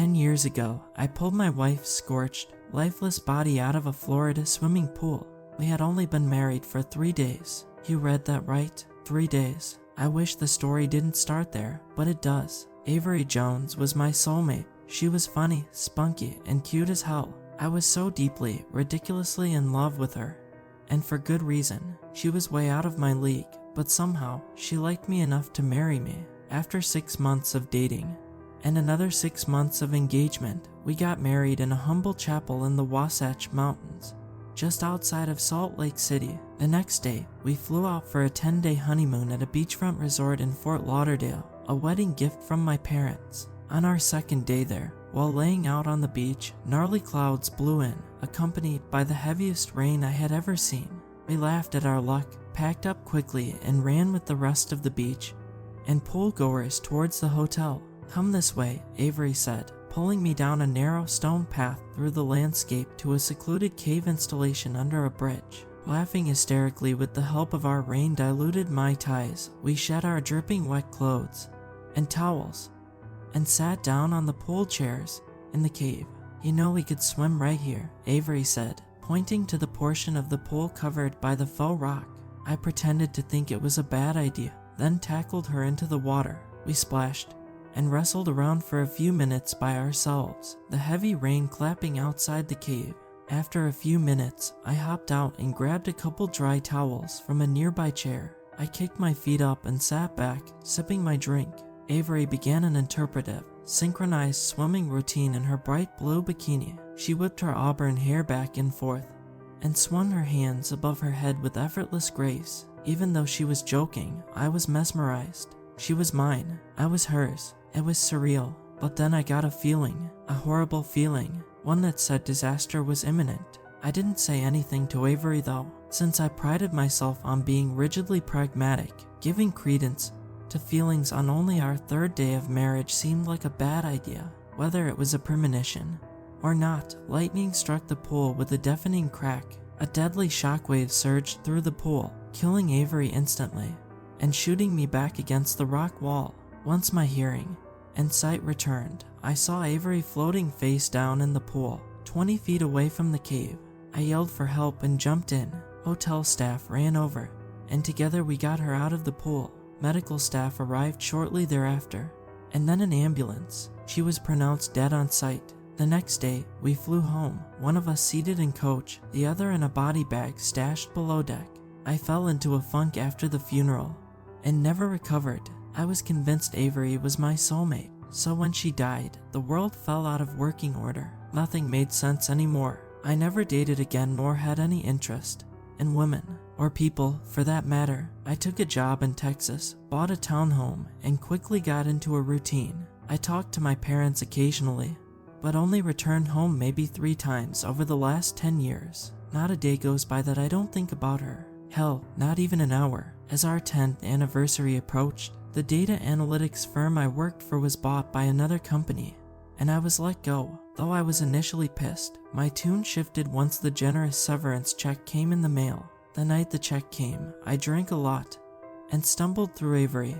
10 years ago, I pulled my wife's scorched, lifeless body out of a Florida swimming pool. We had only been married for 3 days. You read that right? 3 days. I wish the story didn't start there, but it does. Avery Jones was my soulmate. She was funny, spunky, and cute as hell. I was so deeply, ridiculously in love with her. And for good reason. She was way out of my league, but somehow, she liked me enough to marry me. After 6 months of dating, and another 6 months of engagement, we got married in a humble chapel in the Wasatch Mountains, just outside of Salt Lake City. The next day, we flew out for a 10-day honeymoon at a beachfront resort in Fort Lauderdale, a wedding gift from my parents. On our second day there, while laying out on the beach, gnarly clouds blew in, accompanied by the heaviest rain I had ever seen. We laughed at our luck, packed up quickly, and ran with the rest of the beach and pool goers towards the hotel. "Come this way," Avery said, pulling me down a narrow stone path through the landscape to a secluded cave installation under a bridge. Laughing hysterically with the help of our rain-diluted Mai Tais, we shed our dripping wet clothes and towels and sat down on the pool chairs in the cave. "You know we could swim right here," Avery said, pointing to the portion of the pool covered by the faux rock. I pretended to think it was a bad idea, then tackled her into the water. We splashed and wrestled around for a few minutes by ourselves, the heavy rain clapping outside the cave. After a few minutes, I hopped out and grabbed a couple dry towels from a nearby chair. I kicked my feet up and sat back, sipping my drink. Avery began an interpretive, synchronized swimming routine in her bright blue bikini. She whipped her auburn hair back and forth and swung her hands above her head with effortless grace. Even though she was joking, I was mesmerized. She was mine. I was hers. It was surreal. But then I got a feeling, a horrible feeling, one that said disaster was imminent. I didn't say anything to Avery though, since I prided myself on being rigidly pragmatic. Giving credence to feelings on only our 3rd day of marriage seemed like a bad idea. Whether it was a premonition or not, lightning struck the pool with a deafening crack. A deadly shockwave surged through the pool, killing Avery instantly and shooting me back against the rock wall. Once my hearing and sight returned, I saw Avery floating face down in the pool, 20 feet away from the cave. I yelled for help and jumped in. Hotel staff ran over, and together we got her out of the pool. Medical staff arrived shortly thereafter, and then an ambulance. She was pronounced dead on sight. The next day, we flew home, one of us seated in coach, the other in a body bag stashed below deck. I fell into a funk after the funeral and never recovered. I was convinced Avery was my soulmate, so when she died, the world fell out of working order. Nothing made sense anymore. I never dated again nor had any interest in women, or people for that matter. I took a job in Texas, bought a townhome, and quickly got into a routine. I talked to my parents occasionally, but only returned home maybe 3 times over the last 10 years. Not a day goes by that I don't think about her. Hell, not even an hour. As our 10th anniversary approached, the data analytics firm I worked for was bought by another company, and I was let go. Though I was initially pissed, my tune shifted once the generous severance check came in the mail. The night the check came, I drank a lot and stumbled through Avery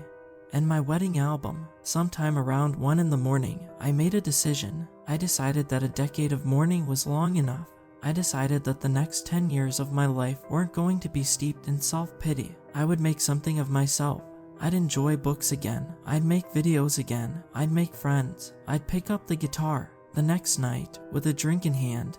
and my wedding album. Sometime around 1 in the morning, I made a decision. I decided that a decade of mourning was long enough. I decided that the next 10 years of my life weren't going to be steeped in self-pity. I would make something of myself. I'd enjoy books again. I'd make videos again. I'd make friends. I'd pick up the guitar. The next night, with a drink in hand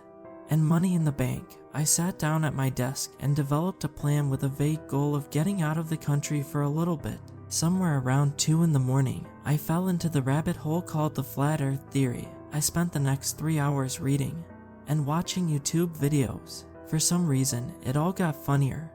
and money in the bank, I sat down at my desk and developed a plan with a vague goal of getting out of the country for a little bit. Somewhere around 2 in the morning, I fell into the rabbit hole called the Flat Earth Theory. I spent the next 3 hours reading and watching YouTube videos. For some reason, it all got funnier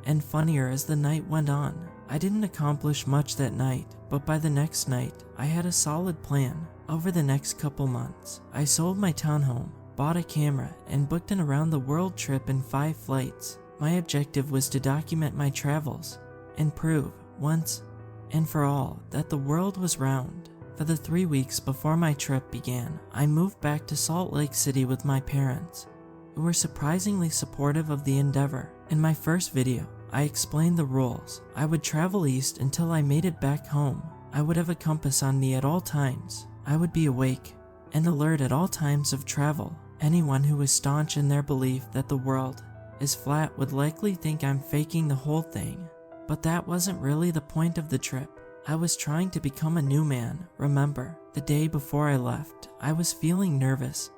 and funnier as the night went on. I didn't accomplish much that night, but by the next night, I had a solid plan. Over the next couple months, I sold my townhome, bought a camera, and booked an around-the-world trip in 5 flights. My objective was to document my travels and prove, once and for all, that the world was round. For the 3 weeks before my trip began, I moved back to Salt Lake City with my parents, who were surprisingly supportive of the endeavor. In my first video, I explained the rules. I would travel east until I made it back home. I would have a compass on me at all times. I would be awake and alert at all times of travel. Anyone who is staunch in their belief that the world is flat would likely think I'm faking the whole thing. But that wasn't really the point of the trip. I was trying to become a new man. Remember, the day before I left, I was feeling nervous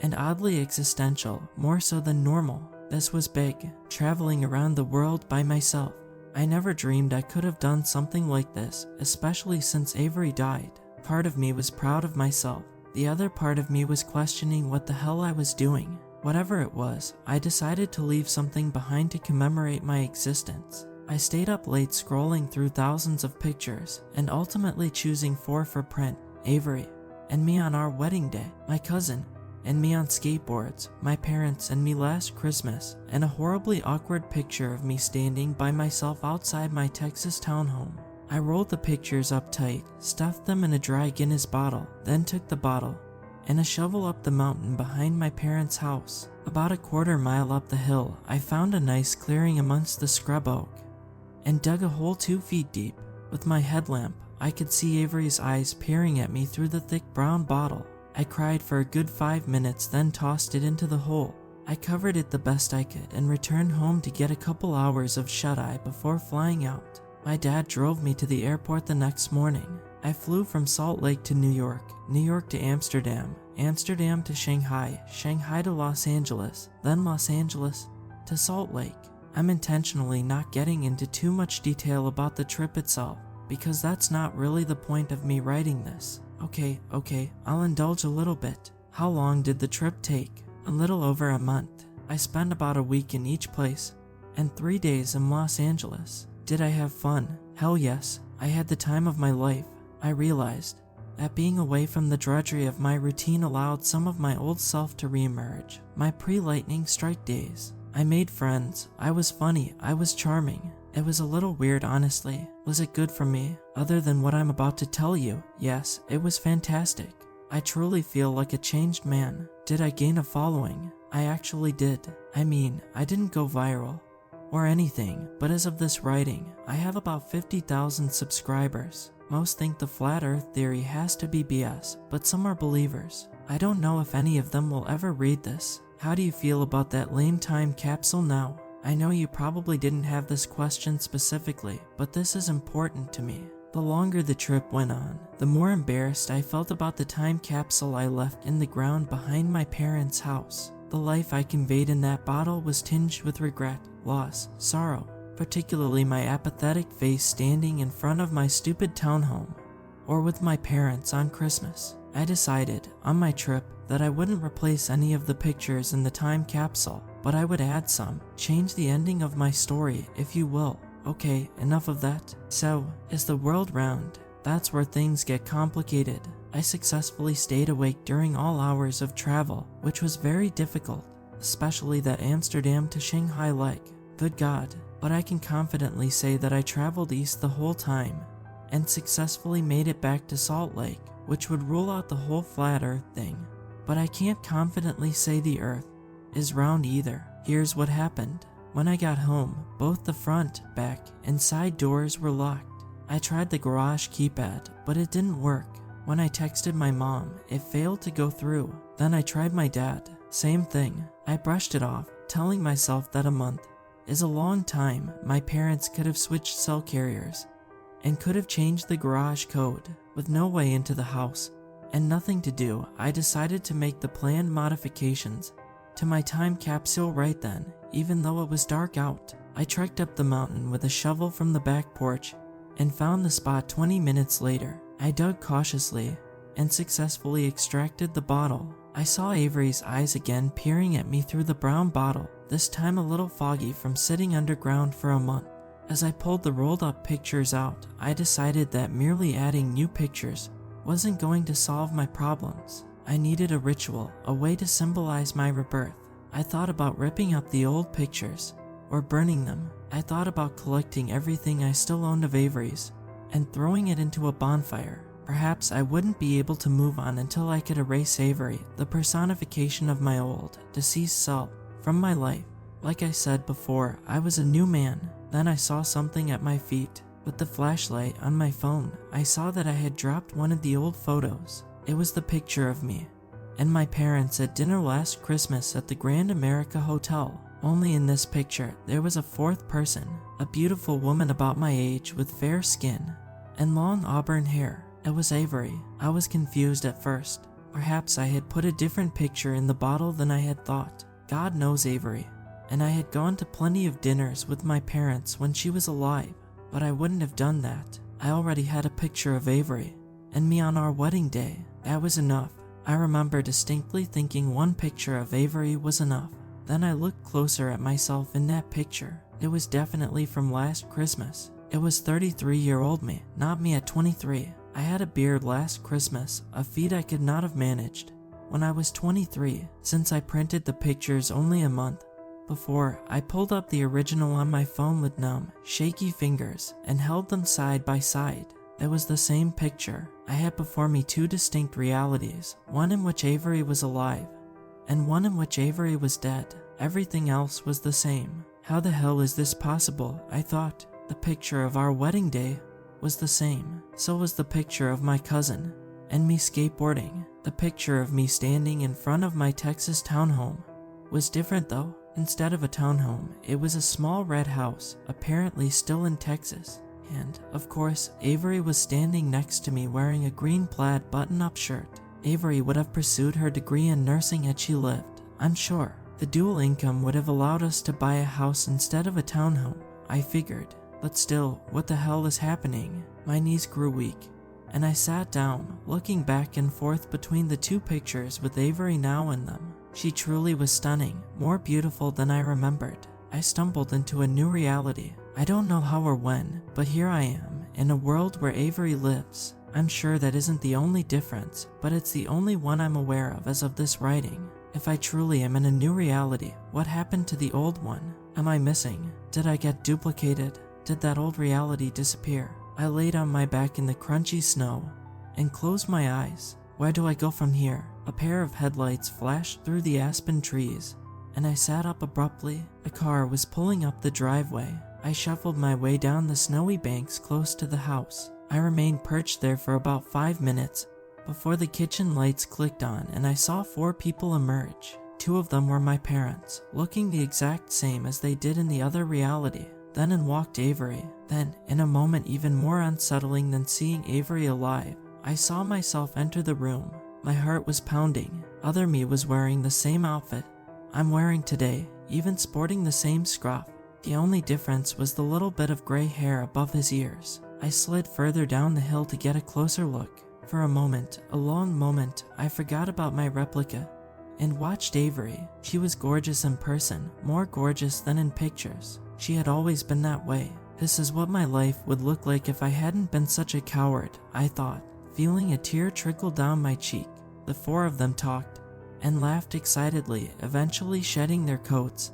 and oddly existential, more so than normal. This was big, traveling around the world by myself. I never dreamed I could have done something like this, especially since Avery died. Part of me was proud of myself. The other part of me was questioning what the hell I was doing. Whatever it was, I decided to leave something behind to commemorate my existence. I stayed up late scrolling through thousands of pictures and ultimately choosing 4 for print: Avery and me on our wedding day, my cousin and me on skateboards, my parents and me last Christmas, and a horribly awkward picture of me standing by myself outside my Texas townhome. I rolled the pictures up tight, stuffed them in a dry Guinness bottle, then took the bottle and a shovel up the mountain behind my parents' house. About a quarter mile up the hill, I found a nice clearing amongst the scrub oak and dug a hole 2 feet deep. With my headlamp, I could see Avery's eyes peering at me through the thick brown bottle. I cried for a good 5 minutes, then tossed it into the hole. I covered it the best I could and returned home to get a couple hours of shut-eye before flying out. My dad drove me to the airport the next morning. I flew from Salt Lake to New York, New York to Amsterdam, Amsterdam to Shanghai, Shanghai to Los Angeles, then Los Angeles to Salt Lake. I'm intentionally not getting into too much detail about the trip itself, because that's not really the point of me writing this. Okay, I'll indulge a little bit. How long did the trip take? A little over a month. I spent about a week in each place, and 3 days in Los Angeles. Did I have fun? Hell yes, I had the time of my life. I realized that being away from the drudgery of my routine allowed some of my old self to reemerge. My pre-lightning strike days. I made friends. I was funny. I was charming. It was a little weird, honestly. Was it good for me? Other than what I'm about to tell you, yes, it was fantastic. I truly feel like a changed man. Did I gain a following? I actually did. I mean, I didn't go viral or anything, but as of this writing, I have about 50,000 subscribers. Most think the flat earth theory has to be BS, but some are believers. I don't know if any of them will ever read this. How do you feel about that lame time capsule now? I know you probably didn't have this question specifically, but this is important to me. The longer the trip went on, the more embarrassed I felt about the time capsule I left in the ground behind my parents' house. The life I conveyed in that bottle was tinged with regret, loss, sorrow, particularly my apathetic face standing in front of my stupid townhome, or with my parents on Christmas. I decided, on my trip, that I wouldn't replace any of the pictures in the time capsule, but I would add some, change the ending of my story, if you will. Okay, enough of that. So, is the world round? That's where things get complicated. I successfully stayed awake during all hours of travel, which was very difficult, especially that Amsterdam to Shanghai leg. Good God. But I can confidently say that I traveled east the whole time, and successfully made it back to Salt Lake, which would rule out the whole flat earth thing. But I can't confidently say the earth is round either. Here's what happened. When I got home, both the front, back, and side doors were locked. I tried the garage keypad, but it didn't work. When I texted my mom, it failed to go through. Then I tried my dad. Same thing. I brushed it off, telling myself that a month is a long time. My parents could have switched cell carriers and could have changed the garage code. With no way into the house and nothing to do, I decided to make the planned modifications to my time capsule right then, even though it was dark out. I trekked up the mountain with a shovel from the back porch and found the spot 20 minutes later. I dug cautiously and successfully extracted the bottle. I saw Avery's eyes again peering at me through the brown bottle, this time a little foggy from sitting underground for a month. As I pulled the rolled up pictures out, I decided that merely adding new pictures wasn't going to solve my problems. I needed a ritual, a way to symbolize my rebirth. I thought about ripping up the old pictures or burning them. I thought about collecting everything I still owned of Avery's and throwing it into a bonfire. Perhaps I wouldn't be able to move on until I could erase Avery, the personification of my old, deceased self, from my life. Like I said before, I was a new man. Then I saw something at my feet. With the flashlight on my phone, I saw that I had dropped one of the old photos. It was the picture of me and my parents at dinner last Christmas at the Grand America Hotel. Only in this picture, there was a fourth person, a beautiful woman about my age with fair skin and long auburn hair. It was Avery. I was confused at first. Perhaps I had put a different picture in the bottle than I had thought. God knows Avery. And I had gone to plenty of dinners with my parents when she was alive, but I wouldn't have done that. I already had a picture of Avery and me on our wedding day. That was enough. I remember distinctly thinking one picture of Avery was enough. Then I looked closer at myself in that picture. It was definitely from last Christmas. It was 33-year-old me, not me at 23. I had a beard last Christmas, a feat I could not have managed when I was 23, since I printed the pictures only a month before. I pulled up the original on my phone with numb, shaky fingers and held them side by side. It was the same picture. I had before me two distinct realities, one in which Avery was alive and one in which Avery was dead. Everything else was the same. How the hell is this possible? I thought. The picture of our wedding day was the same. So was the picture of my cousin and me skateboarding. The picture of me standing in front of my Texas townhome was different though. Instead of a townhome, it was a small red house, apparently still in Texas. And, of course, Avery was standing next to me wearing a green plaid button-up shirt. Avery would have pursued her degree in nursing had she lived, I'm sure. The dual income would have allowed us to buy a house instead of a townhome, I figured. But still, what the hell is happening? My knees grew weak, and I sat down, looking back and forth between the two pictures with Avery now in them. She truly was stunning, more beautiful than I remembered. I stumbled into a new reality. I don't know how or when, but here I am, in a world where Avery lives. I'm sure that isn't the only difference, but it's the only one I'm aware of as of this writing. If I truly am in a new reality, what happened to the old one? Am I missing? Did I get duplicated? Did that old reality disappear? I laid on my back in the crunchy snow and closed my eyes. Where do I go from here? A pair of headlights flashed through the aspen trees, and I sat up abruptly. A car was pulling up the driveway. I shuffled my way down the snowy banks close to the house. I remained perched there for about 5 minutes before the kitchen lights clicked on and I saw 4 people emerge. 2 of them were my parents, looking the exact same as they did in the other reality. Then in walked Avery. Then, in a moment even more unsettling than seeing Avery alive, I saw myself enter the room. My heart was pounding. Other me was wearing the same outfit I'm wearing today, even sporting the same scruff. The only difference was the little bit of gray hair above his ears. I slid further down the hill to get a closer look. For a moment, a long moment, I forgot about my replica and watched Avery. She was gorgeous in person, more gorgeous than in pictures. She had always been that way. This is what my life would look like if I hadn't been such a coward, I thought, feeling a tear trickle down my cheek. The 4 of them talked and laughed excitedly, eventually shedding their coats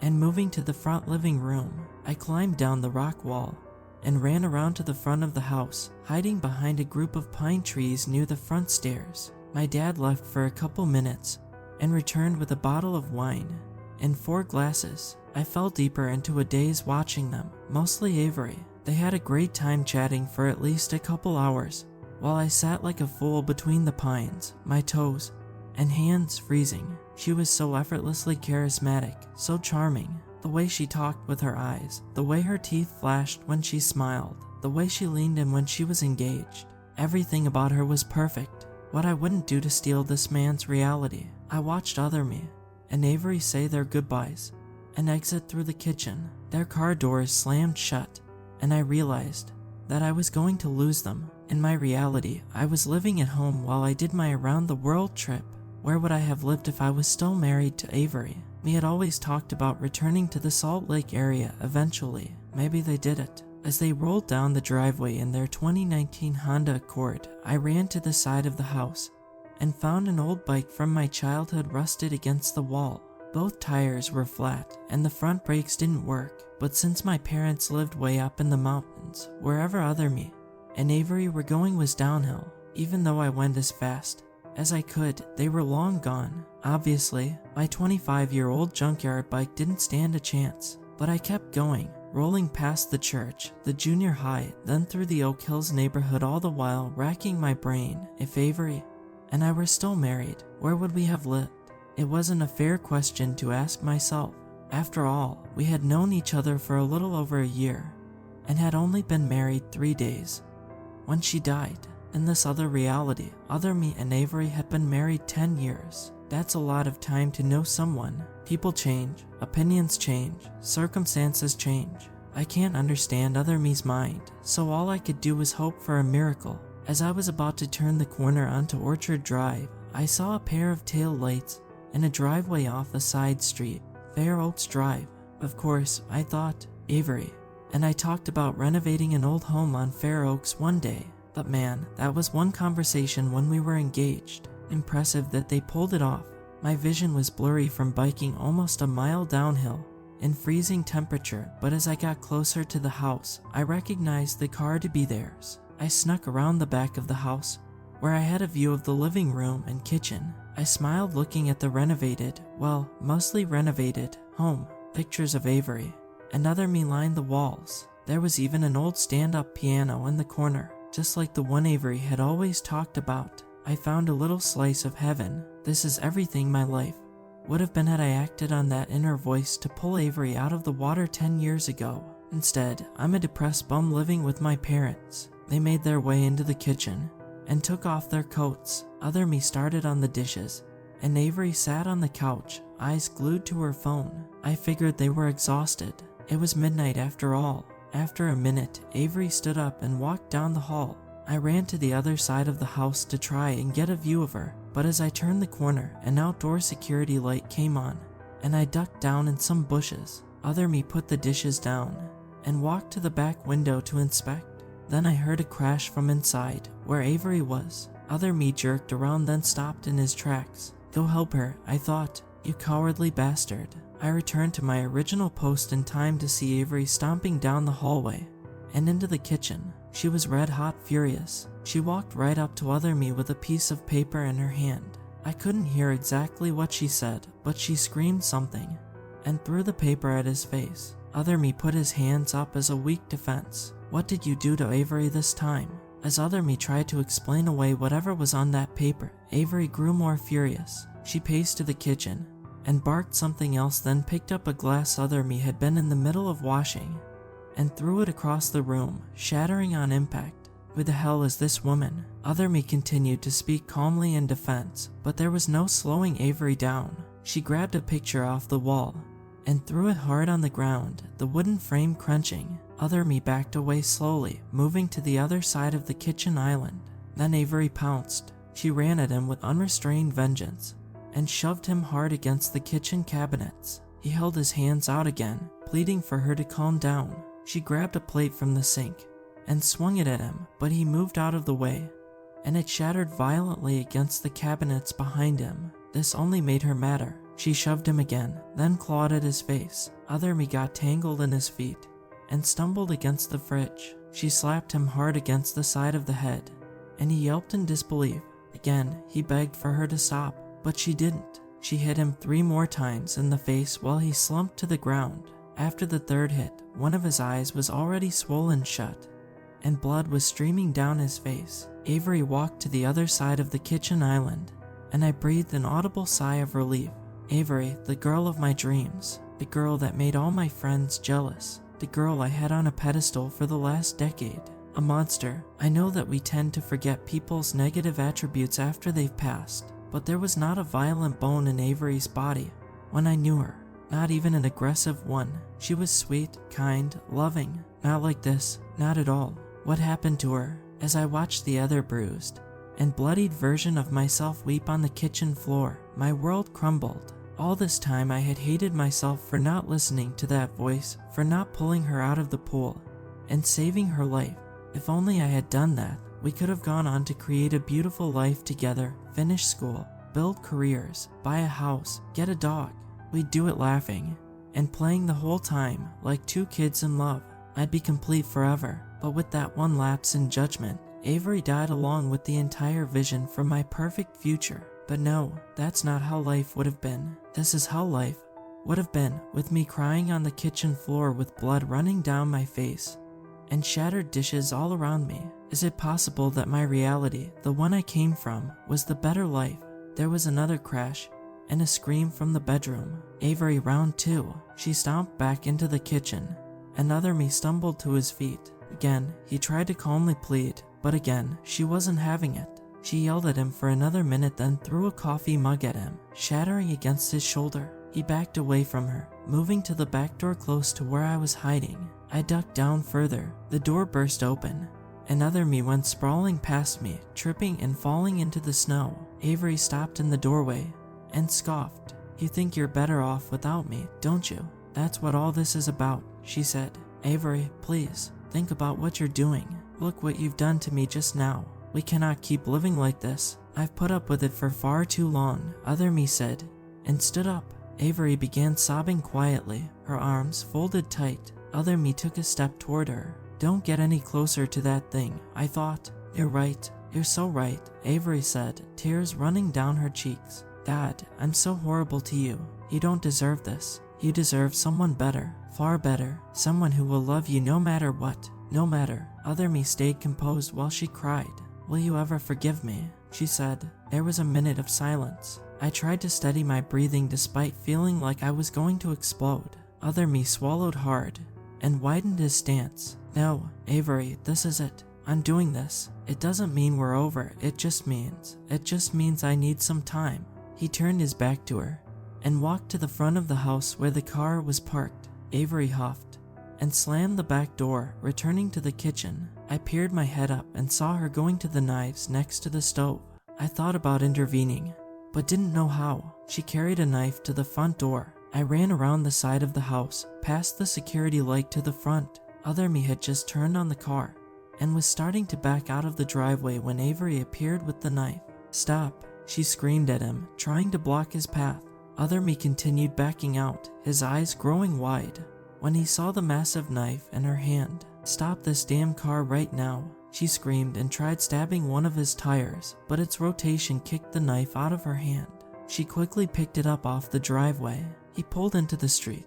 and moving to the front living room. I climbed down the rock wall and ran around to the front of the house, hiding behind a group of pine trees near the front stairs. My dad left for a couple minutes and returned with a bottle of wine and 4 glasses. I fell deeper into a daze watching them, mostly Avery. They had a great time chatting for at least a couple hours, while I sat like a fool between the pines, my toes and hands freezing. She was so effortlessly charismatic, so charming. The way she talked with her eyes, the way her teeth flashed when she smiled, the way she leaned in when she was engaged. Everything about her was perfect. What I wouldn't do to steal this man's reality. I watched other me and Avery say their goodbyes and exit through the kitchen. Their car doors slammed shut, and I realized that I was going to lose them. In my reality, I was living at home while I did my around-the-world trip. Where would I have lived if I was still married to Avery? We had always talked about returning to the Salt Lake area eventually. Maybe they did it. As they rolled down the driveway in their 2019 Honda Accord, I ran to the side of the house and found an old bike from my childhood rusted against the wall. Both tires were flat and the front brakes didn't work, but since my parents lived way up in the mountains, wherever other me and Avery were going was downhill. Even though I went as fast as I could, they were long gone. Obviously, my 25-year-old junkyard bike didn't stand a chance, but I kept going, rolling past the church, the junior high, then through the Oak Hills neighborhood, all the while racking my brain. If Avery and I were still married, where would we have lived? It wasn't a fair question to ask myself. After all, we had known each other for a little over a year, and had only been married 3 days when she died. In this other reality, other me and Avery had been married 10 years. That's a lot of time to know someone. People change, opinions change, circumstances change. I can't understand other me's mind, so all I could do was hope for a miracle. As I was about to turn the corner onto Orchard Drive, I saw a pair of tail lights in a driveway off a side street, Fair Oaks Drive. Of course, I thought, Avery, and I talked about renovating an old home on Fair Oaks one day. But man, that was one conversation when we were engaged. Impressive that they pulled it off. My vision was blurry from biking almost a mile downhill in freezing temperature, but as I got closer to the house, I recognized the car to be theirs. I snuck around the back of the house, where I had a view of the living room and kitchen. I smiled looking at the renovated, well, mostly renovated, home. Pictures of Avery and other me lined the walls. There was even an old stand-up piano in the corner, just like the one Avery had always talked about. I found a little slice of heaven. This is everything my life would have been had I acted on that inner voice to pull Avery out of the water 10 years ago. Instead, I'm a depressed bum living with my parents. They made their way into the kitchen and took off their coats. Other me started on the dishes, and Avery sat on the couch, eyes glued to her phone. I figured they were exhausted. It was midnight after all. After a minute, Avery stood up and walked down the hall. I ran to the other side of the house to try and get a view of her, but as I turned the corner, an outdoor security light came on, and I ducked down in some bushes. Other me put the dishes down and walked to the back window to inspect. Then I heard a crash from inside, where Avery was. Other me jerked around, then stopped in his tracks. Go help her, I thought. You cowardly bastard. I returned to my original post in time to see Avery stomping down the hallway and into the kitchen. She was red-hot furious. She walked right up to Other me with a piece of paper in her hand. I couldn't hear exactly what she said, but she screamed something and threw the paper at his face. Other me put his hands up as a weak defense. What did you do to Avery this time? As Other me tried to explain away whatever was on that paper, Avery grew more furious. She paced to the kitchen and barked something else, then picked up a glass Other me had been in the middle of washing and threw it across the room, shattering on impact. Who the hell is this woman? Other me continued to speak calmly in defense, but there was no slowing Avery down. She grabbed a picture off the wall and threw it hard on the ground, the wooden frame crunching. Other me backed away slowly, moving to the other side of the kitchen island. Then Avery pounced. She ran at him with unrestrained vengeance and shoved him hard against the kitchen cabinets. He held his hands out again, pleading for her to calm down. She grabbed a plate from the sink and swung it at him, but he moved out of the way, and it shattered violently against the cabinets behind him. This only made her madder. She shoved him again, then clawed at his face. Other me got tangled in his feet and stumbled against the fridge. She slapped him hard against the side of the head, and he yelped in disbelief. Again, he begged for her to stop, but she didn't. She hit him 3 more times in the face while he slumped to the ground. After the third hit, one of his eyes was already swollen shut, and blood was streaming down his face. Avery walked to the other side of the kitchen island, and I breathed an audible sigh of relief. Avery, the girl of my dreams, the girl that made all my friends jealous, the girl I had on a pedestal for the last decade. A monster. I know that we tend to forget people's negative attributes after they've passed, but there was not a violent bone in Avery's body when I knew her. Not even an aggressive one. She was sweet, kind, loving. Not like this, not at all. What happened to her? As I watched the other bruised and bloodied version of myself weep on the kitchen floor, my world crumbled. All this time I had hated myself for not listening to that voice, for not pulling her out of the pool and saving her life. If only I had done that, we could have gone on to create a beautiful life together, finish school, build careers, buy a house, get a dog. We'd do it laughing and playing the whole time like 2 kids in love. I'd be complete forever. But with that one lapse in judgment, Avery died along with the entire vision for my perfect future. But no, that's not how life would have been. This is how life would have been, with me crying on the kitchen floor with blood running down my face and shattered dishes all around me. Is it possible that my reality, the one I came from, was the better life? There was another crash and a scream from the bedroom. Avery, round 2. She stomped back into the kitchen. Another me stumbled to his feet. Again, he tried to calmly plead, but again, she wasn't having it. She yelled at him for another minute, then threw a coffee mug at him, shattering against his shoulder. He backed away from her, moving to the back door close to where I was hiding. I ducked down further. The door burst open. Another me went sprawling past me, tripping and falling into the snow. Avery stopped in the doorway and scoffed. You think you're better off without me, don't you? That's what all this is about, she said. Avery, please, think about what you're doing. Look what you've done to me just now. We cannot keep living like this. I've put up with it for far too long, other me said, and stood up. Avery began sobbing quietly, her arms folded tight. Other me took a step toward her. Don't get any closer to that thing, I thought. You're right. You're so right, Avery said, tears running down her cheeks. Dad, I'm so horrible to you. You don't deserve this. You deserve someone better, far better, someone who will love you no matter what, no matter. Other me stayed composed while she cried. Will you ever forgive me? She said. There was a minute of silence. I tried to steady my breathing despite feeling like I was going to explode. Other me swallowed hard and widened his stance. No, Avery, this is it. I'm doing this. It doesn't mean we're over. It just means I need some time. He turned his back to her and walked to the front of the house where the car was parked. Avery huffed and slammed the back door, returning to the kitchen. I peered my head up and saw her going to the knives next to the stove. I thought about intervening, but didn't know how. She carried a knife to the front door. I ran around the side of the house, past the security light to the front. Other me had just turned on the car and was starting to back out of the driveway when Avery appeared with the knife. Stop, she screamed at him, trying to block his path. Other me continued backing out, his eyes growing wide when he saw the massive knife in her hand. Stop this damn car right now, she screamed and tried stabbing one of his tires, but its rotation kicked the knife out of her hand. She quickly picked it up off the driveway. He pulled into the street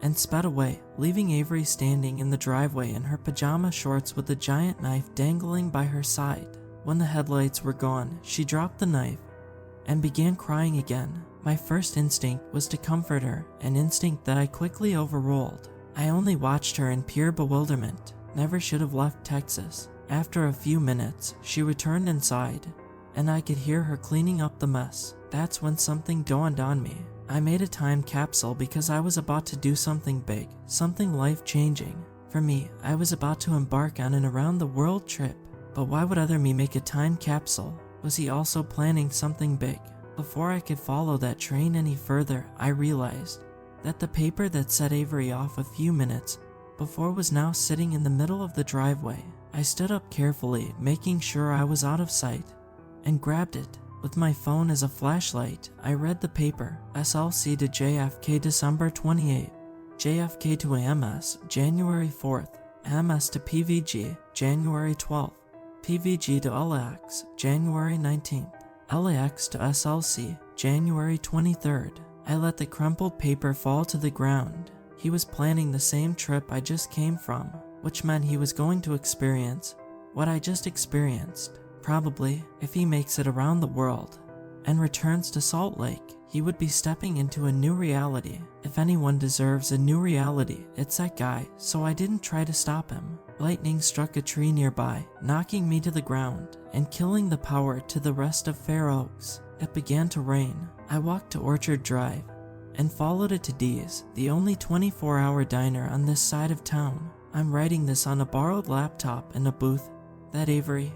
and sped away, leaving Avery standing in the driveway in her pajama shorts with the giant knife dangling by her side. When the headlights were gone, she dropped the knife and began crying again. My first instinct was to comfort her, an instinct that I quickly overruled. I only watched her in pure bewilderment. Never should have left Texas. After a few minutes, she returned inside, and I could hear her cleaning up the mess. That's when something dawned on me. I made a time capsule because I was about to do something big, something life-changing. For me, I was about to embark on an around-the-world trip. But why would other me make a time capsule? Was he also planning something big? Before I could follow that train any further, I realized that the paper that set Avery off a few minutes before was now sitting in the middle of the driveway. I stood up carefully, making sure I was out of sight, and grabbed it. With my phone as a flashlight, I read the paper. SLC to JFK December 28, JFK to AMS January 4th, AMS to PVG January 12th, PVG to LAX January 19th, LAX to SLC January 23rd. I let the crumpled paper fall to the ground. He was planning the same trip I just came from, which meant he was going to experience what I just experienced. Probably, if he makes it around the world and returns to Salt Lake, he would be stepping into a new reality. If anyone deserves a new reality, it's that guy, so I didn't try to stop him. Lightning struck a tree nearby, knocking me to the ground and killing the power to the rest of Fair Oaks. It began to rain. I walked to Orchard Drive and followed it to Dee's, the only 24-hour diner on this side of town. I'm writing this on a borrowed laptop in a booth that Avery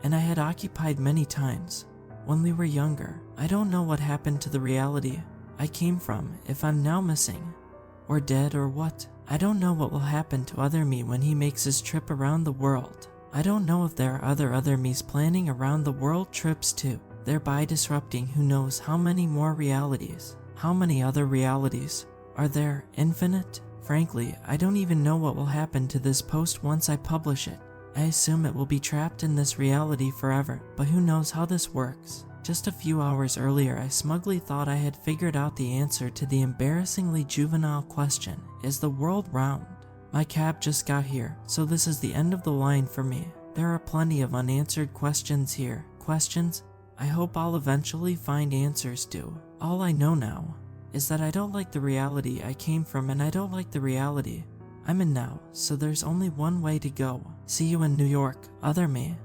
and I had occupied many times when we were younger. I don't know what happened to the reality I came from, if I'm now missing or dead or what. I don't know what will happen to other me when he makes his trip around the world. I don't know if there are other me's planning around the world trips too, thereby disrupting who knows how many more realities. How many other realities are there? Infinite? Frankly, I don't even know what will happen to this post once I publish it. I assume it will be trapped in this reality forever, but who knows how this works. Just a few hours earlier, I smugly thought I had figured out the answer to the embarrassingly juvenile question, is the world round? My cab just got here, so this is the end of the line for me. There are plenty of unanswered questions here. Questions I hope I'll eventually find answers to. All I know now is that I don't like the reality I came from, and I don't like the reality I'm in now, so there's only one way to go. See you in New York, other me.